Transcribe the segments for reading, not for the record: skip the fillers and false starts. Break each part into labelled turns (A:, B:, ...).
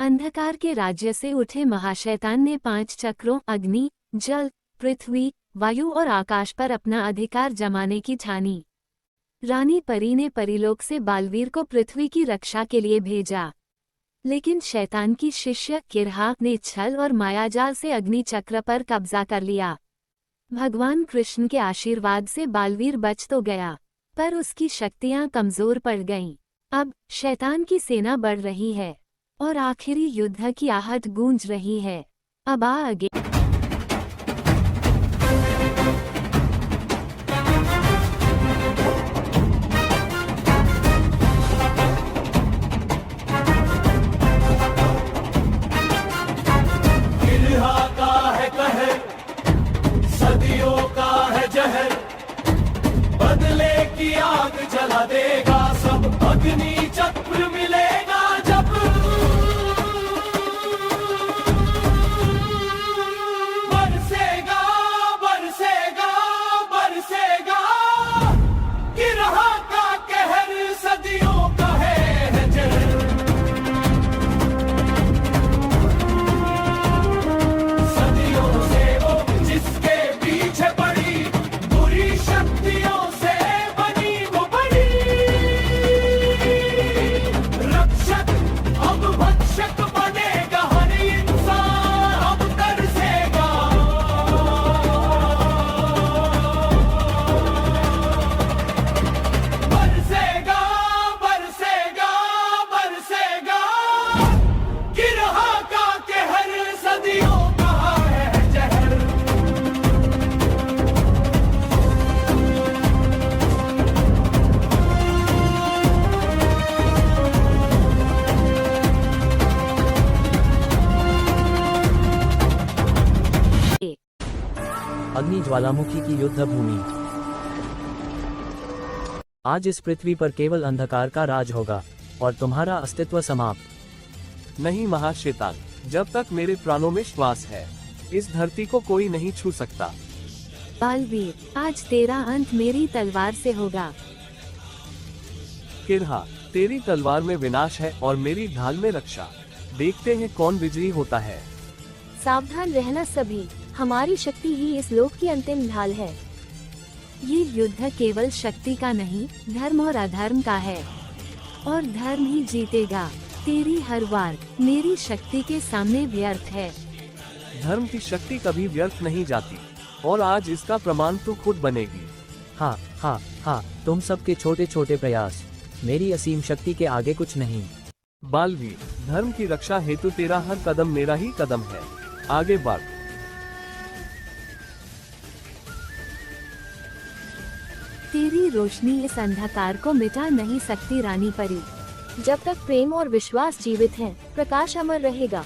A: अंधकार के राज्य से उठे महाशैतान ने 5 चक्रों अग्नि, जल, पृथ्वी, वायु और आकाश पर अपना अधिकार जमाने की ठानी। रानी परी ने परीलोक से बालवीर को पृथ्वी की रक्षा के लिए भेजा, लेकिन शैतान की शिष्य किरहा ने छल और मायाजाल से अग्नि चक्र पर कब्जा कर लिया। भगवान कृष्ण के आशीर्वाद से बालवीर बच तो गया, पर उसकी शक्तियां कमजोर पड़ गईं। अब शैतान की सेना बढ़ रही है और आखिरी युद्ध की आहट गूंज रही है। अब आगे
B: सदियों का है जहर, बदले की आग जला देगा सब, अग्नि चक्र मिलेगा जब। बरसेगा बरसेगा बरसेगा, गिरहा का कहर सदियों का है जहर। सदियों से वो जिसके पीछे पड़ी, बुरी शक्तियों से बनी वो बड़ी। रक्षक अब भक्षक बनेगा हर इंसान, अब तरसेगा। बरसेगा बरसेगा बरसेगा, गिरहा का कहर सदियों का है जहर।
C: अग्नि ज्वालामुखी की युद्ध भूमि। आज इस पृथ्वी पर केवल अंधकार का राज होगा और तुम्हारा अस्तित्व समाप्त।
D: नहीं महाशैतान, जब तक मेरे प्राणों में श्वास है, इस धरती को कोई नहीं छू सकता।
A: बालवीर, आज तेरा अंत मेरी तलवार से होगा।
D: किरहा, तेरी तलवार में विनाश है और मेरी ढाल में रक्षा। देखते हैं कौन विजयी होता है।
E: सावधान रहना सभी, हमारी शक्ति ही इस लोक की अंतिम ढाल है।
A: ये युद्ध केवल शक्ति का नहीं, धर्म और अधर्म का है, और धर्म ही जीतेगा। तेरी हर वार मेरी शक्ति के सामने व्यर्थ है।
D: धर्म की शक्ति कभी व्यर्थ नहीं जाती, और आज इसका प्रमाण तू खुद बनेगी।
C: हाँ हाँ हाँ, तुम सबके छोटे छोटे प्रयास मेरी असीम शक्ति के आगे कुछ नहीं।
D: बालवीर, धर्म की रक्षा हेतु तेरा हर कदम मेरा ही कदम है। आगे बढ़।
A: तेरी रोशनी इस अंधकार को मिटा नहीं सकती रानी परी।
E: जब तक प्रेम और विश्वास जीवित हैं, प्रकाश अमर रहेगा।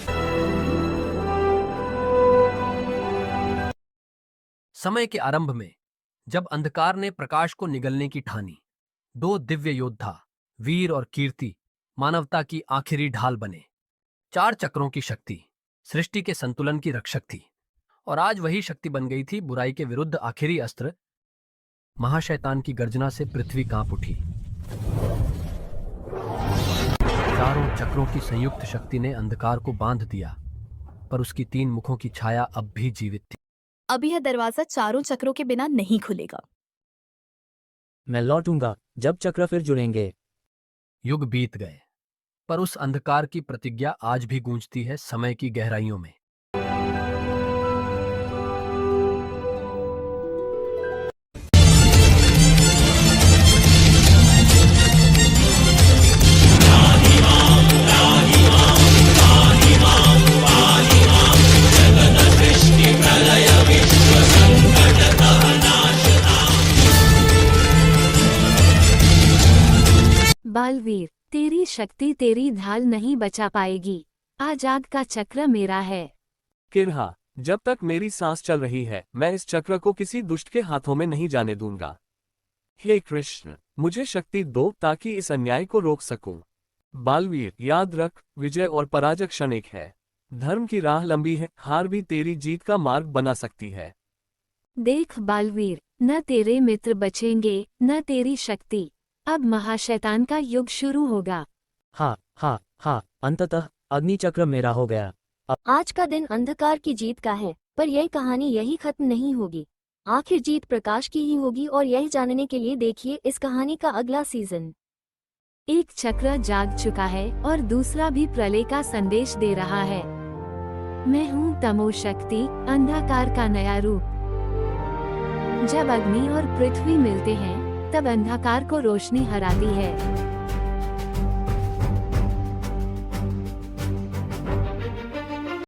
F: समय के आरंभ में जब अंधकार ने प्रकाश को निगलने की ठानी, 2 दिव्य योद्धा वीर और कीर्ति मानवता की आखिरी ढाल बने। 4 चक्रों की शक्ति सृष्टि के संतुलन की रक्षक थी, और आज वही शक्ति बन गई थी बुराई के विरुद्ध आखिरी अस्त्र। महाशैतान की गर्जना से पृथ्वी कांप उठी। चारों चक्रों की संयुक्त शक्ति ने अंधकार को बांध दिया, पर उसकी 3 मुखों की छाया अब भी जीवित थी।
G: अब यह दरवाजा चारों चक्रों के बिना नहीं खुलेगा।
C: मैं लौटूंगा जब चक्र फिर जुड़ेंगे।
F: युग बीत गए, पर उस अंधकार की प्रतिज्ञा आज भी गूंजती है समय की गहराइयों में।
A: बालवीर, तेरी शक्ति तेरी ढाल नहीं बचा पाएगी। आज आग का चक्र मेरा है।
D: किरहा, जब तक मेरी सांस चल रही है, मैं इस चक्र को किसी दुष्ट के हाथों में नहीं जाने दूंगा। हे कृष्ण, मुझे शक्ति दो ताकि इस अन्याय को रोक सकूं। बालवीर, याद रख, विजय और पराजय क्षणिक है। धर्म की राह लंबी है, हार भी तेरी जीत का मार्ग बना सकती है।
A: देख बालवीर, न तेरे मित्र बचेंगे न तेरी शक्ति। अब महाशैतान का युग शुरू होगा।
C: हाँ हाँ हाँ, अंततः अग्नि चक्र मेरा हो गया।
E: आज का दिन अंधकार की जीत का है, पर यह कहानी यही खत्म नहीं होगी। आखिर जीत प्रकाश की ही होगी, और यही जानने के लिए देखिए इस कहानी का अगला सीजन।
A: एक चक्र जाग चुका है और दूसरा भी प्रलय का संदेश दे रहा है। मैं हूँ तमो शक्ति, अंधकार का नया रूप। जब अग्नि और पृथ्वी मिलते हैं, तब अंधकार को रोशनी हराती है।